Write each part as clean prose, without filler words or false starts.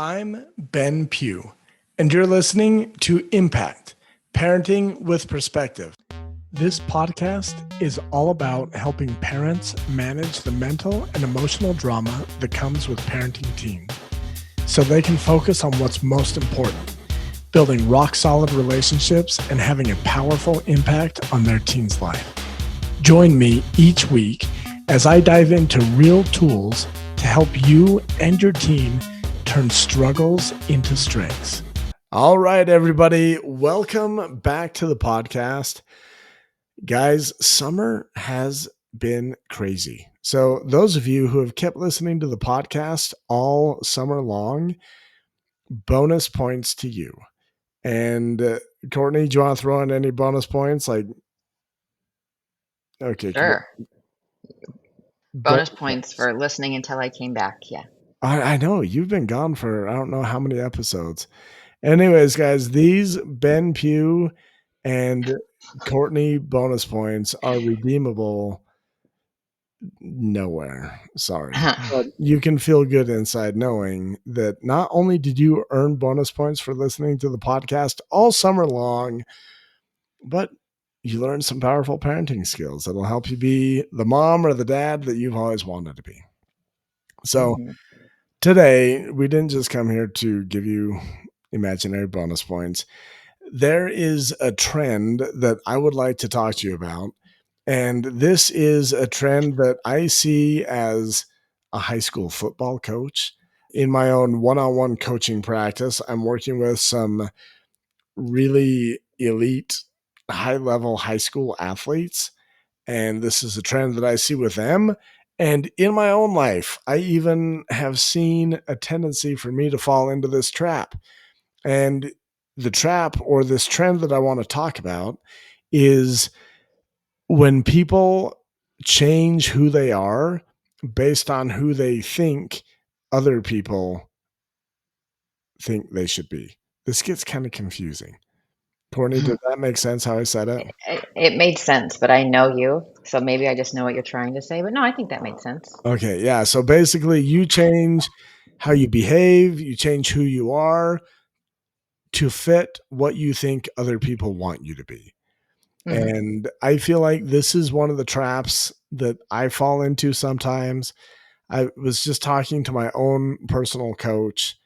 I'm Ben Pugh, and you're listening to Impact Parenting with Perspective. This podcast is all about helping parents manage the mental and emotional drama that comes with parenting teens so they can focus on what's most important, building rock solid relationships and having a powerful impact on their teen's life. Join me each week as I dive into real tools to help you and your teen turn struggles into strengths. All right, everybody, welcome back to the podcast. Guys, summer has been crazy. So those of you who have kept listening to the podcast all summer long, bonus points to you. And Cortni, do you want to throw in any bonus points? Okay. Sure. Bonus points for listening until I came back. Yeah. I know you've been gone for I don't know how many episodes. Anyways, guys, these Ben Pugh and Cortni bonus points are redeemable nowhere. Sorry. But you can feel good inside knowing that not only did you earn bonus points for listening to the podcast all summer long, but you learned some powerful parenting skills that'll help you be the mom or the dad that you've always wanted to be. So today, we didn't just come here to give you imaginary bonus points. There is a trend that I would like to talk to you about. And this is a trend that I see as a high school football coach. In my own one-on-one coaching practice, I'm working with some really elite, high-level high school athletes. And this is a trend that I see with them. And in my own life, I even have seen a tendency for me to fall into this trap. And the trap or this trend that I want to talk about is when people change who they are based on who they think other people think they should be. This gets kind of confusing. Cortni, did that make sense how I said it? It made sense, but I know you, so maybe I just know what you're trying to say. But no, I think that made sense. Okay, yeah. So basically, you change how you behave, you change who you are to fit what you think other people want you to be. And I feel like this is one of the traps that I fall into sometimes. I was just talking to my own personal coach,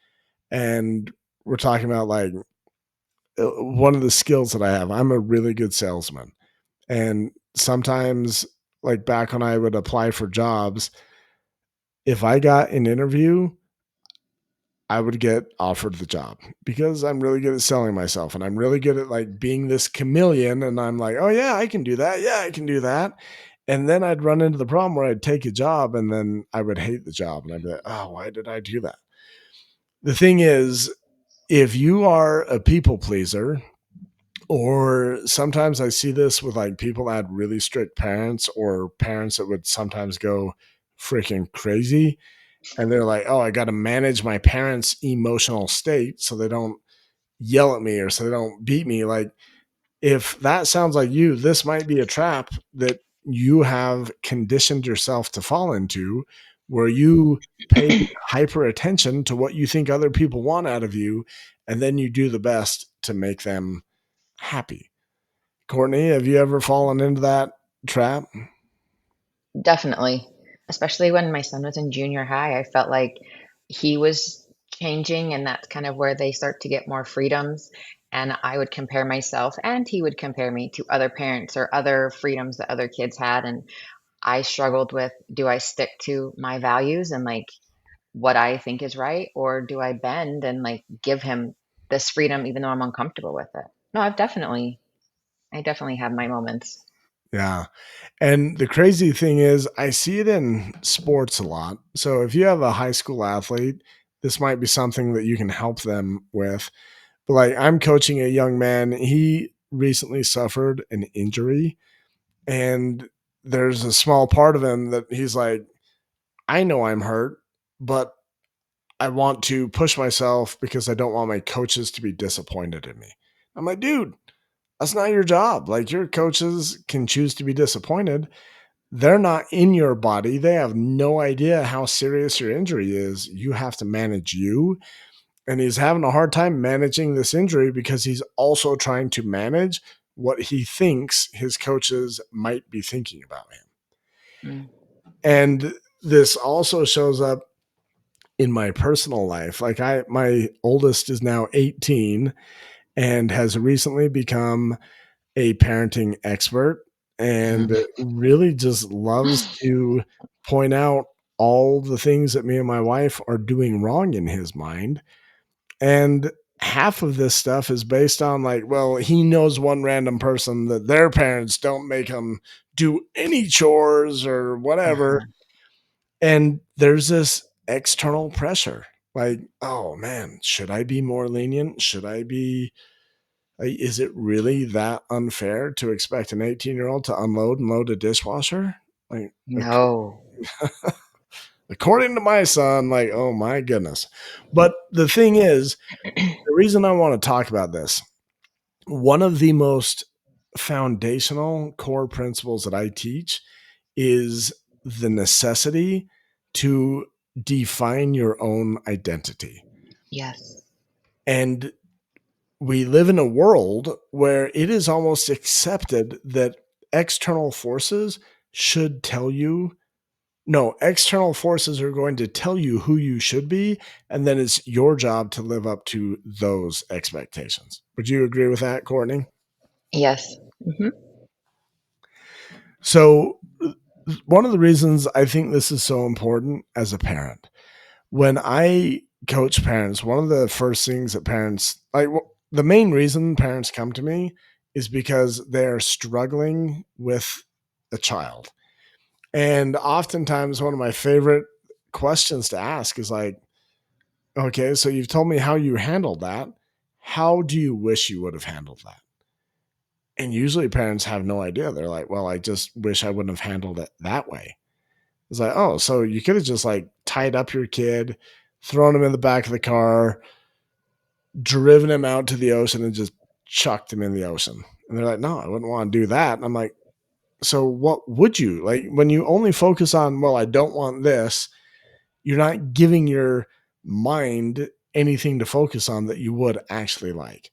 and we're talking about one of the skills that I have. I'm a really good salesman. And sometimes, like back when I would apply for jobs, if I got an interview, I would get offered the job because I'm really good at selling myself and I'm really good at like being this chameleon. And I'm like, oh, yeah, I can do that. Yeah, I can do that. And then I'd run into the problem where I'd take a job and then I would hate the job. And I'd be like, oh, why did I do that? The thing is, if you are a people pleaser, or sometimes I see this with like people that had really strict parents or parents that would sometimes go freaking crazy. And they're like, oh, I got to manage my parents' emotional state so they don't yell at me or so they don't beat me. Like, if that sounds like you, this might be a trap that you have conditioned yourself to fall into where you pay hyper attention to what you think other people want out of you. And then you do the best to make them happy. Cortni, have you ever fallen into that trap? Definitely. Especially when my son was in junior high, I felt like he was changing, and that's kind of where they start to get more freedoms. And I would compare myself, and he would compare me to other parents or other freedoms that other kids had. And I struggled with, do I stick to my values and like what I think is right, or do I bend and like give him this freedom even though I'm uncomfortable with it? No, I definitely have my moments. Yeah. And the crazy thing is, I see it in sports a lot. So if you have a high school athlete, this might be something that you can help them with. But like, I'm coaching a young man. He recently suffered an injury, and there's a small part of him that he's like, I know I'm hurt, but I want to push myself because I don't want my coaches to be disappointed in me. I'm like, dude, that's not your job. Like, your coaches can choose to be disappointed. They're not in your body. They have no idea how serious your injury is. You have to manage you. And he's having a hard time managing this injury because he's also trying to manage what he thinks his coaches might be thinking about him. Mm. And this also shows up in my personal life. Like my oldest is now 18 and has recently become a parenting expert and Mhm. really just loves to point out all the things that me and my wife are doing wrong in his mind. And half of this stuff is based on like, well, he knows one random person that their parents don't make them do any chores or whatever. Uh-huh. And there's this external pressure like, oh man, should I be more lenient? Should I be like, is it really that unfair to expect an 18-year-old to unload and load a dishwasher? Like, No. according to my son, like, oh my goodness. But the thing is, the reason I want to talk about this, one of the most foundational core principles that I teach is the necessity to define your own identity. Yes. And we live in a world where it is almost accepted that external forces should tell you no, external forces are going to tell you who you should be, and then it's your job to live up to those expectations. Would you agree with that, Courtney? Yes. Mhm. So, one of the reasons I think this is so important as a parent, when I coach parents, one of the first things that parents like, the main reason parents come to me is because they're struggling with a child. And oftentimes, one of my favorite questions to ask is like, okay, so you've told me how you handled that. How do you wish you would have handled that? And usually parents have no idea. They're like, well, I just wish I wouldn't have handled it that way. It's like, oh, so you could have just like tied up your kid, thrown him in the back of the car, driven him out to the ocean and just chucked him in the ocean. And they're like, no, I wouldn't want to do that. And I'm like, so what would you like when you only focus on, well, I don't want this, you're not giving your mind anything to focus on that you would actually like.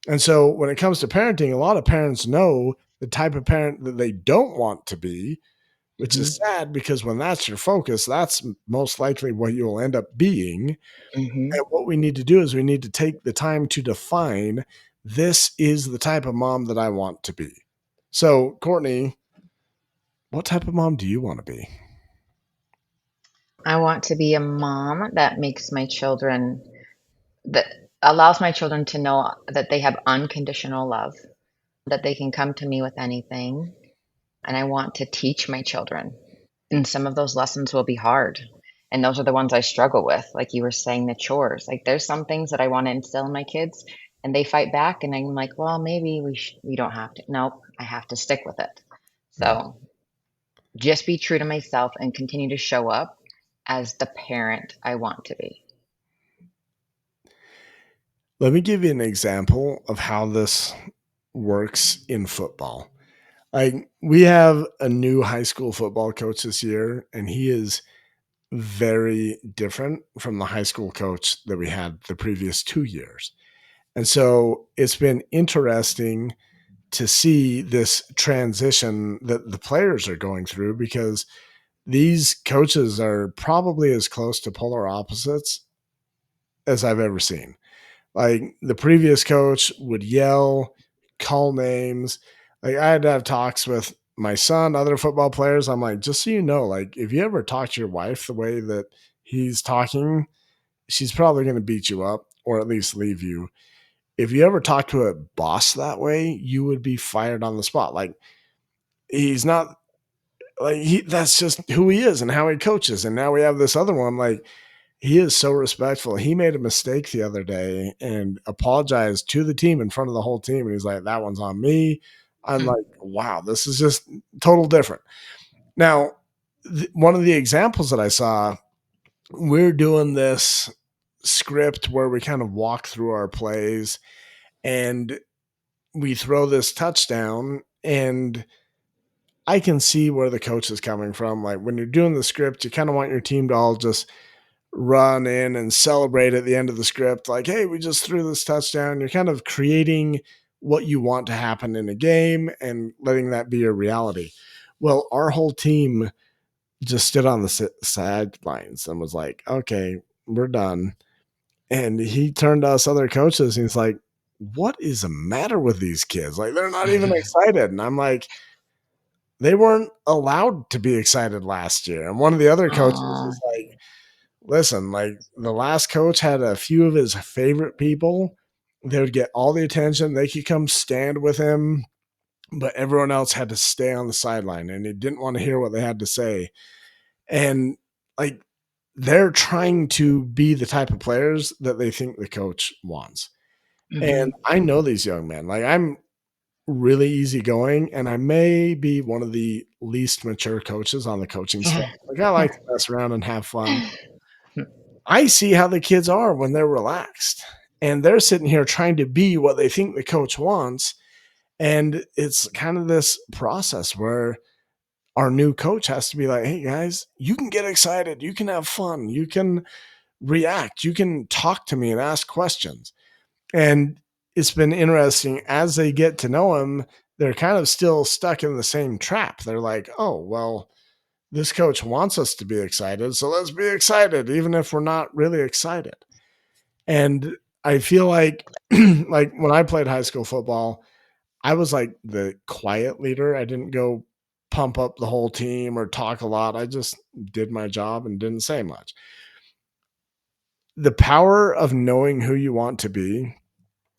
And so when it comes to parenting, a lot of parents know the type of parent that they don't want to be, which is Mhm. sad because when that's your focus, that's most likely what you'll end up being. Mhm. And what we need to do is we need to take the time to define this is the type of mom that I want to be. So, Courtney, what type of mom do you want to be? I want to be a mom that makes my children that allows my children to know that they have unconditional love, that they can come to me with anything, and I want to teach my children. And some of those lessons will be hard. And those are the ones I struggle with. Like you were saying, the chores. Like there's some things that I want to instill in my kids and they fight back. And I'm like, well, maybe we don't have to. Nope, I have to stick with it. Yeah. So just be true to myself and continue to show up as the parent I want to be. Let me give you an example of how this works in football. Like we have a new high school football coach this year, and he is very different from the high school coach that we had the previous 2 years. And so it's been interesting to see this transition that the players are going through because these coaches are probably as close to polar opposites as I've ever seen. Like the previous coach would yell, call names. Like I had to have talks with my son, other football players. I'm like, just so you know, like if you ever talk to your wife the way that he's talking, she's probably going to beat you up or at least leave you. If you ever talk to a boss that way, you would be fired on the spot. Like he's not like that's just who he is and how he coaches. And now we have this other one like he is so respectful. He made a mistake the other day and apologized to the team in front of the whole team. And he's like, that one's on me. I'm Hmm. like, wow, this is just total different. Now, one of the examples that I saw, we're doing this script where we kind of walk through our plays and we throw this touchdown and I can see where the coach is coming from. Like when you're doing the script, you kind of want your team to all just run in and celebrate at the end of the script, like, hey, we just threw this touchdown. You're kind of creating what you want to happen in a game and letting that be your reality. Well, our whole team just stood on the sidelines and was like, okay, we're done. And he turned to us other coaches and he's like, what is the matter with these kids? Like, they're not even excited. And I'm like, they weren't allowed to be excited last year. And one of the other coaches Aw. was like, listen, like the last coach had a few of his favorite people. They would get all the attention. They could come stand with him, but everyone else had to stay on the sideline and he didn't want to hear what they had to say. And like they're trying to be the type of players that they think the coach wants. And Mhm. I know these young men. Like I'm really easygoing and I may be one of the least mature coaches on the coaching staff. Like I like to mess around and have fun. I see how the kids are when they're relaxed and they're sitting here trying to be what they think the coach wants. And it's kind of this process where our new coach has to be like, hey guys, you can get excited, you can have fun, you can react, you can talk to me and ask questions. And it's been interesting as they get to know him, they're kind of still stuck in the same trap. They're like, oh, well, this coach wants us to be excited. So let's be excited, even if we're not really excited. And I feel like, like when I played high school football, I was like the quiet leader. I didn't go pump up the whole team or talk a lot. I just did my job and didn't say much. The power of knowing who you want to be.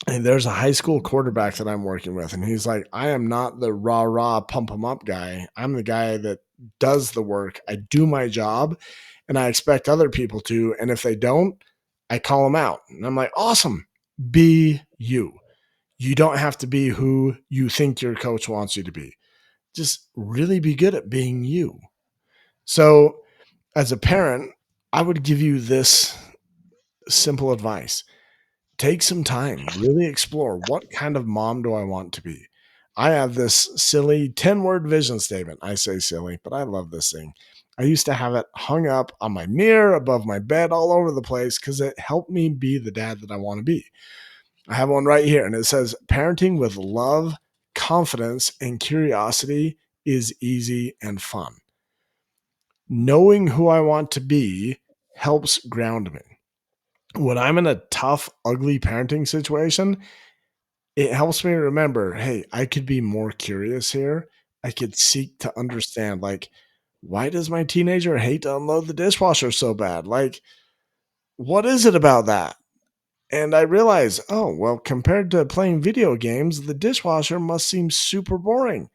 And there's a high school quarterback that I'm working with, and he's like, I am not the rah rah pump him up guy. I'm the guy that does the work. I do my job, and I expect other people to. And if they don't, I call them out. And I'm like, awesome, be you. You don't have to be who you think your coach wants you to be. Just really be good at being you. So, as a parent, I would give you this simple advice: take some time, really explore what kind of mom do I want to be. I have this silly 10-word vision statement. I say silly, but I love this thing. I used to have it hung up on my mirror, above my bed, all over the place because it helped me be the dad that I want to be. I have one right here, and it says, parenting with love, confidence, and curiosity is easy and fun. Knowing who I want to be helps ground me. When I'm in a tough, ugly parenting situation, it helps me remember, hey, I could be more curious here. I could seek to understand, like, why does my teenager hate to unload the dishwasher so bad? Like, what is it about that? And I realize, oh, well, compared to playing video games, the dishwasher must seem super boring.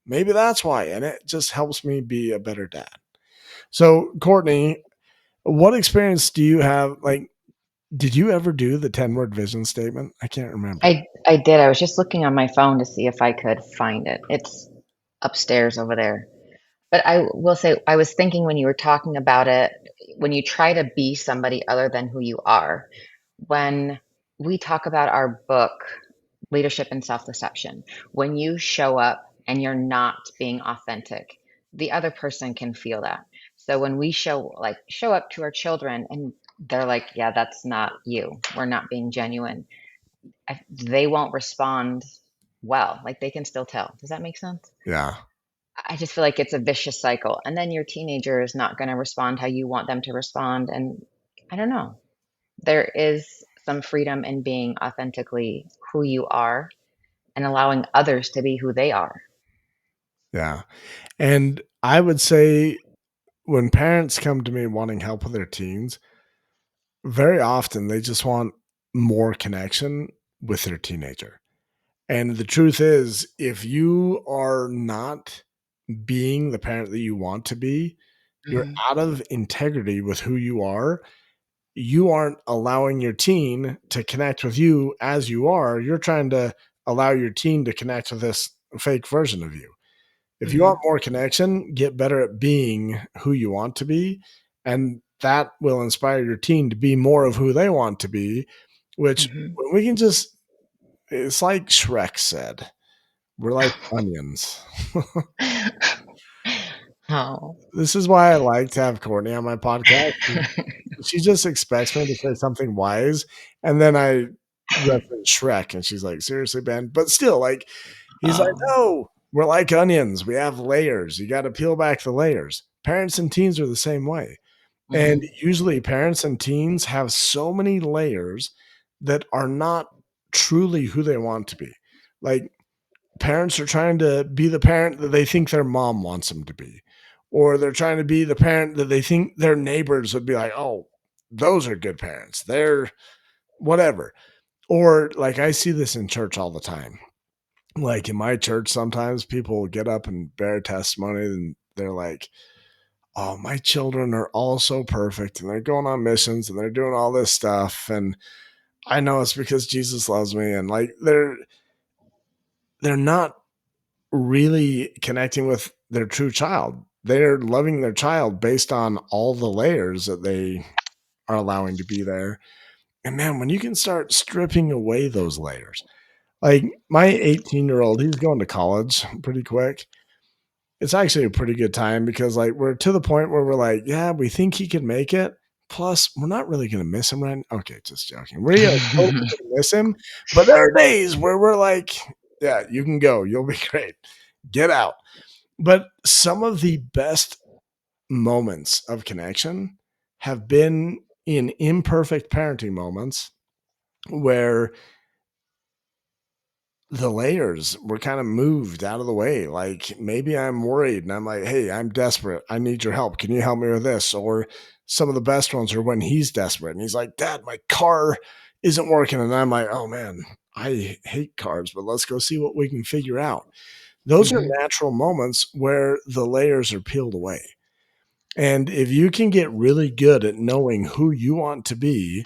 Maybe that's why. And it just helps me be a better dad. So, Courtney, what experience do you have? Like, did you ever do the 10-word vision statement? I can't remember. I did. I was just looking on my phone to see if I could find it. It's upstairs over there. But I will say, I was thinking when you were talking about it, when you try to be somebody other than who you are, when we talk about our book, Leadership and Self-Deception, when you show up and you're not being authentic, the other person can feel that. So when we show up to our children and they're like, yeah, that's not you. We're not being genuine. They won't respond well. Like they can still tell. Does that make sense? Yeah. I just feel like it's a vicious cycle. And then your teenager is not going to respond how you want them to respond. And I don't know. There is some freedom in being authentically who you are and allowing others to be who they are. Yeah. And I would say when parents come to me wanting help with their teens, very often they just want more connection with their teenager. And the truth is, if you are not being the parent that you want to be, you're Mhm, out of integrity with who you are. You aren't allowing your teen to connect with you as you are. You're trying to allow your teen to connect with this fake version of you. If you want mhm, more connection, get better at being who you want to be. And that will inspire your teen to be more of who they want to be, which mhm. when we can just, it's like Shrek said, we're like onions. Oh. This is why I like to have Courtney on my podcast. She just expects me to say something wise, and then I reference Shrek, and she's like, "Seriously, Ben?" But still, like, he's like, Oh. "No, we're like onions. We have layers. You got to peel back the layers." Parents and teens are the same way, and Mhm. usually, parents and teens have so many layers that are not truly who they want to be. Like, parents are trying to be the parent that they think their mom wants them to be, or they're trying to be the parent that they think their neighbors would be like, oh, those are good parents, they're whatever. Or like, I see this in church all the time. Like in my church, sometimes people get up and bear testimony and they're like, oh, my children are all so perfect and they're going on missions and they're doing all this stuff, and I know it's because Jesus loves me. And like, they're not really connecting with their true child. They're loving their child based on all the layers that they are allowing to be there. And man, when you can start stripping away those layers, like my 18-year-old, he's going to college pretty quick. It's actually a pretty good time because like we're to the point where we're like, yeah, we think he can make it. Plus, we're not really going to miss him right. Okay, just joking. We are totally going to miss him, but there are days where we're like, yeah, you can go. You'll be great. Get out. But some of the best moments of connection have been in imperfect parenting moments where the layers were kind of moved out of the way. Like maybe I'm worried and I'm like, hey, I'm desperate. I need your help. Can you help me with this? Or some of the best ones are when he's desperate and he's like, Dad, my car isn't working. And I'm like, oh man, I hate cars, but let's go see what we can figure out. Those are Mhm. natural moments where the layers are peeled away. And if you can get really good at knowing who you want to be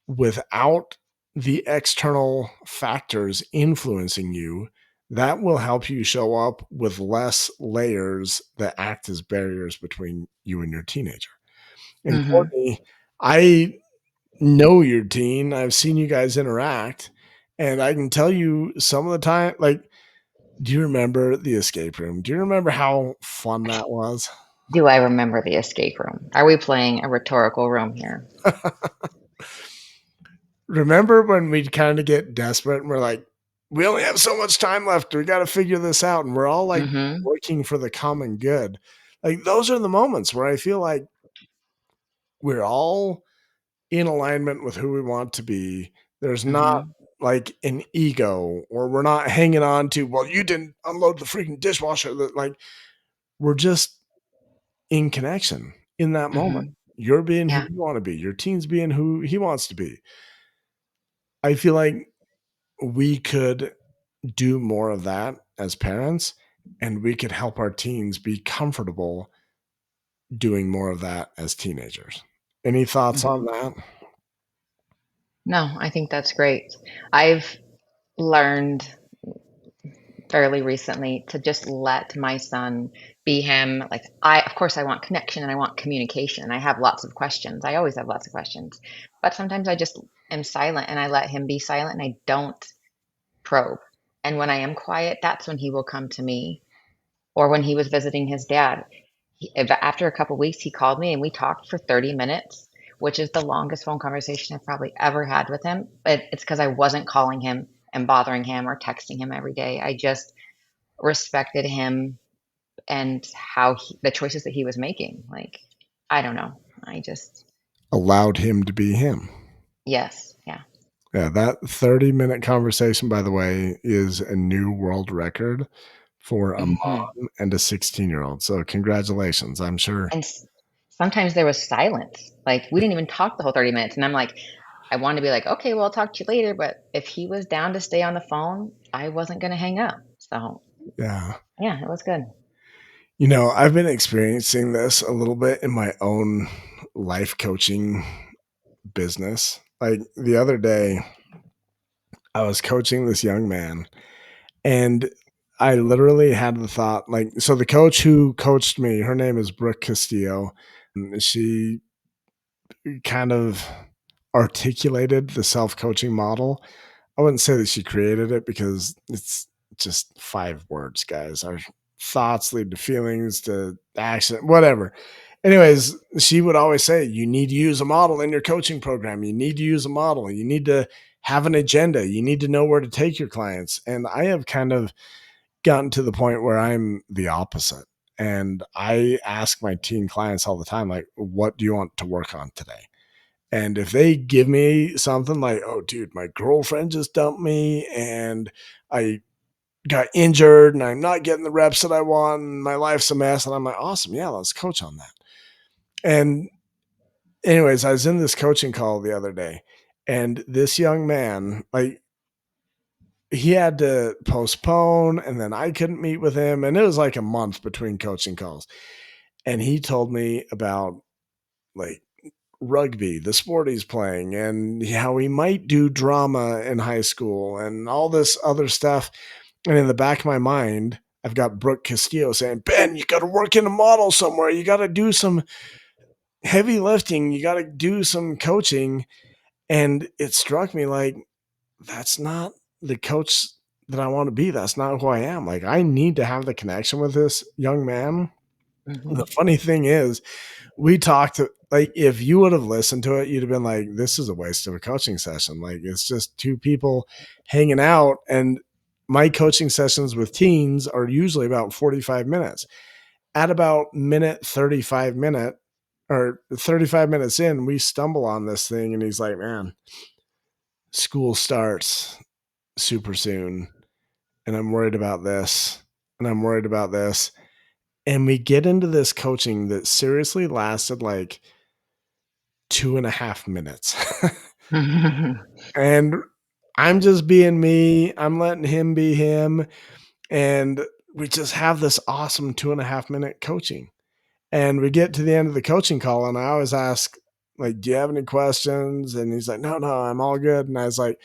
without the external factors influencing you, that will help you show up with less layers that act as barriers between you and your teenager. And Mhm. Courtney, I know your teen. I've seen you guys interact, and I can tell you some of the time, like, do you remember the escape room? Do you remember how fun that was? Do I remember the escape room? Are we playing a rhetorical room here? Remember when we'd kind of get desperate and we're like, we only have so much time left. We got to figure this out. And we're all like Mhm. working for the common good. Like, those are the moments where I feel like we're all in alignment with who we want to be. There's not Mhm. like an ego, or we're not hanging on to, well, you didn't unload the freaking dishwasher. Like, we're just in connection in that moment. Mhm. You're being who Yeah. you want to be. Your teen's being who he wants to be. I feel like we could do more of that as parents, and we could help our teens be comfortable doing more of that as teenagers. Any thoughts on Mhm. that? No, I think that's great. I've learned fairly recently to just let my son be him. Like I of course I want connection and I want communication. I have lots of questions. I always have lots of questions. But sometimes I just am silent and I let him be silent and I don't probe. And when I am quiet, that's when he will come to me. Or when he was visiting his dad, after a couple weeks, he called me and we talked for 30 minutes, which is the longest phone conversation I've probably ever had with him. But it's because I wasn't calling him and bothering him or texting him every day. I just respected him and the choices that he was making. Like, I don't know. I just, Allowed him to be him. yes, yeah. Yeah, that 30-minute conversation, by the way, is a new world record for a Hmm. mom and a 16-year-old. So congratulations. I'm sure. And sometimes there was silence. Like, we didn't even talk the whole 30 minutes. And I'm like, I wanted to be like, okay, well, I'll talk to you later. But if he was down to stay on the phone, I wasn't going to hang up. So, Yeah. yeah, it was good. I've been experiencing this a little bit in my own life coaching business. Like the other day, I was coaching this young man, and I literally had the thought, like, so the coach who coached me, her name is Brooke Castillo. She kind of articulated the self coaching model. I wouldn't say that she created it because it's just 5 words, guys. Our thoughts lead to feelings to action, whatever. Anyways, she would always say, you need to use a model in your coaching program. You need to use a model. You need to have an agenda. You need to know where to take your clients. And I have kind of gotten to the point where I'm the opposite. And I ask my teen clients all the time, like, what do you want to work on today? And if they give me something like, oh, dude, my girlfriend just dumped me and I got injured and I'm not getting the reps that I want and my life's a mess. And I'm like, awesome. Yeah, let's coach on that. And anyways, I was in this coaching call the other day and this young man, like, he had to postpone and then I couldn't meet with him. And it was like a month between coaching calls. And he told me about like rugby, the sport he's playing, and how he might do drama in high school and all this other stuff. And in the back of my mind, I've got Brooke Castillo saying, Ben, you got to work in a model somewhere. You got to do some heavy lifting. You got to do some coaching. And it struck me like, that's not the coach that I want to be. That's not who I am. Like, I need to have the connection with this young man. The Mhm. funny thing is, we talked like if you would have listened to it, you'd have been like, this is a waste of a coaching session. Like it's just two people hanging out. And my coaching sessions with teens are usually about 45 minutes. At about minute 35 minute or 35 minutes in, we stumble on this thing and he's like, man, school starts super soon. And I'm worried about this. And I'm worried about this. And we get into this coaching that seriously lasted like 2.5 minutes. And I'm just being me. I'm letting him be him. And we just have this awesome 2.5 minute coaching. And we get to the end of the coaching call, and I always ask, like, do you have any questions? And he's like, no, no, I'm all good. And I was like,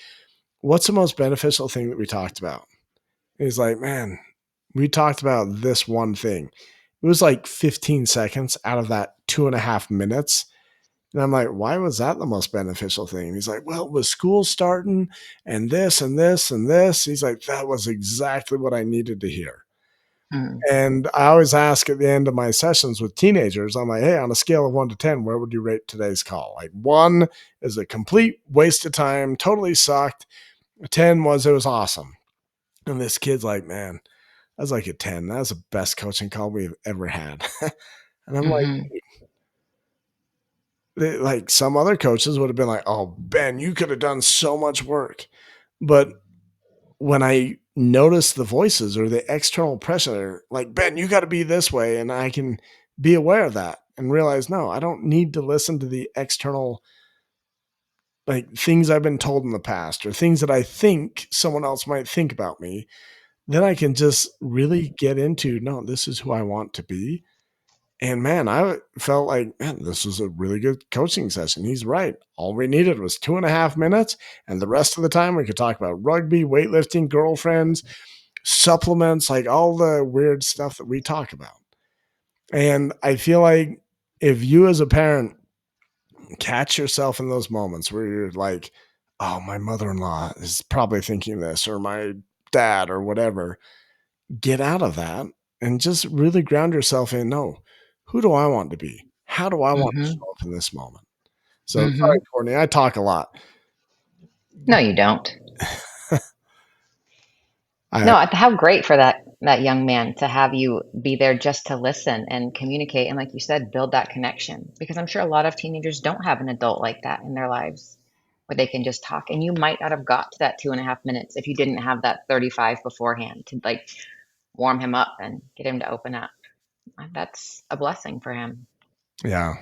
what's the most beneficial thing that we talked about? And he's like, man, we talked about this one thing. It was like 15 seconds out of that 2.5 minutes. And I'm like, why was that the most beneficial thing? And he's like, well, with school starting and this and this and this. He's like, that was exactly what I needed to hear. Mhm. And I always ask at the end of my sessions with teenagers, I'm like, hey, on a scale of 1 to 10, where would you rate today's call? Like 1 is a complete waste of time, totally sucked. 10 was, it was awesome. And this kid's like, man, that was like a 10. That was the best coaching call we've ever had. And I'm like, Mhm. like some other coaches would have been like, "Oh, Ben, you could have done so much work." But when I notice the voices or the external pressure, like, "Ben, you got to be this way," and I can be aware of that and realize, no, I don't need to listen to the external like things I've been told in the past or things that I think someone else might think about me. Then I can just really get into, no, this is who I want to be. And man, I felt like, man, this was a really good coaching session. He's right. All we needed was 2.5 minutes. And the rest of the time, we could talk about rugby, weightlifting, girlfriends, supplements, like all the weird stuff that we talk about. And I feel like if you as a parent catch yourself in those moments where you're like, oh, my mother in law is probably thinking this, or my dad, or whatever, get out of that and just really ground yourself in no, who do I want to be? How do I want to Mhm. show up in this moment? So sorry, Mhm. Courtney, I talk a lot. No, you don't. I No, how great for that young man to have you be there just to listen and communicate, and like you said, build that connection. Because I'm sure a lot of teenagers don't have an adult like that in their lives where they can just talk. And you might not have got to that 2.5 minutes if you didn't have that 35 beforehand to like warm him up and get him to open up. That's a blessing for him. yeah.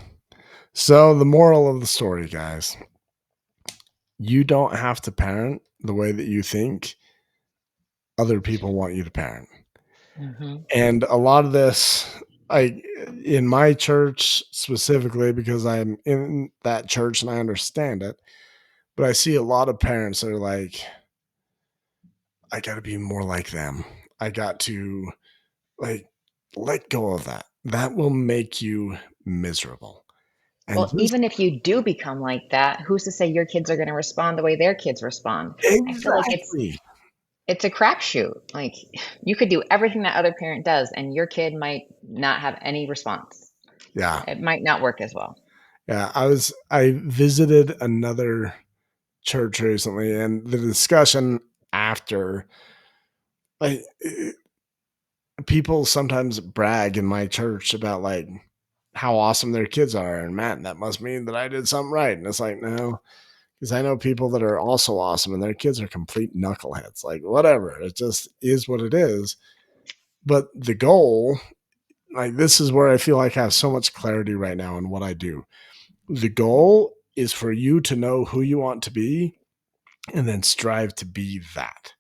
So the moral of the story, guys, you don't have to parent the way that you think other people want you to parent. Hmm. And a lot of this, I in my church specifically, because I'm in that church and I understand it, but I see a lot of parents that are like, I got to be more like them. I got to like let go of that. That will make you miserable. And Well, just even if you do become like that, who's to say your kids are going to respond the way their kids respond? I feel like it's exactly. it's a crapshoot. Like, you could do everything that other parent does, and your kid might not have any response. Yeah. It might not work as well. Yeah. I visited another church recently, and the discussion after, like, people sometimes brag in my church about like how awesome their kids are, and man, that must mean that I did something right. And it's like, no, because I know people that are also awesome and their kids are complete knuckleheads. Like, whatever, it just is what it is. But the goal, like, this is where I feel like I have so much clarity right now in what I do. The goal is for you to know who you want to be and then strive to be that.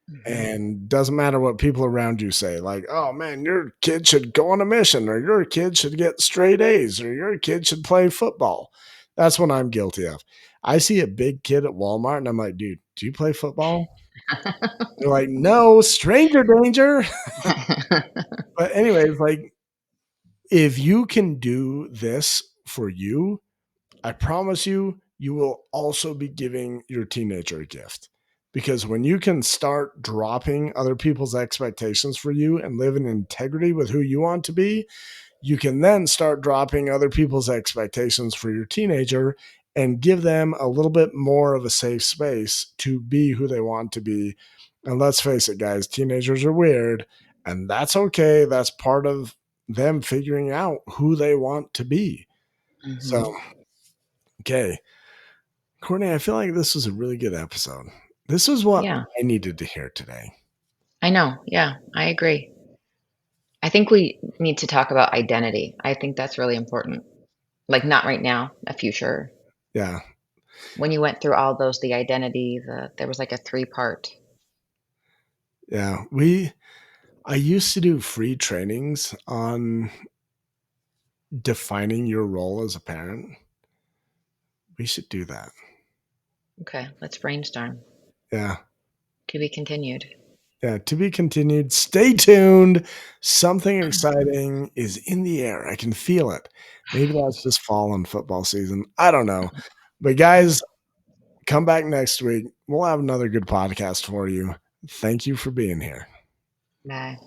Mhm. And doesn't matter what people around you say, like, oh man, your kid should go on a mission, or your kid should get straight A's, or your kid should play football. That's what I'm guilty of. I see a big kid at Walmart and I'm like, dude, do you play football? They're like, no, stranger danger. But anyways, like, if you can do this for you, I promise you, you will also be giving your teenager a gift. Because when you can start dropping other people's expectations for you and live in integrity with who you want to be, you can then start dropping other people's expectations for your teenager and give them a little bit more of a safe space to be who they want to be. And let's face it, guys, teenagers are weird, and that's okay. That's part of them figuring out who they want to be. So, Mhm. okay. Courtney, I feel like this was a really good episode. This is what Yeah, I needed to hear today. I know. Yeah, I agree. I think we need to talk about identity. I think that's really important. Like, not right now, a future. Yeah. When you went through all those, the identity, there was like a three-part. Yeah. I used to do free trainings on defining your role as a parent. We should do that. Okay, let's brainstorm. Yeah. To be continued. Yeah. To be continued. Stay tuned. Something exciting is in the air. I can feel it. Maybe that's just fall and football season. I don't know. But guys, come back next week. We'll have another good podcast for you. Thank you for being here. Bye.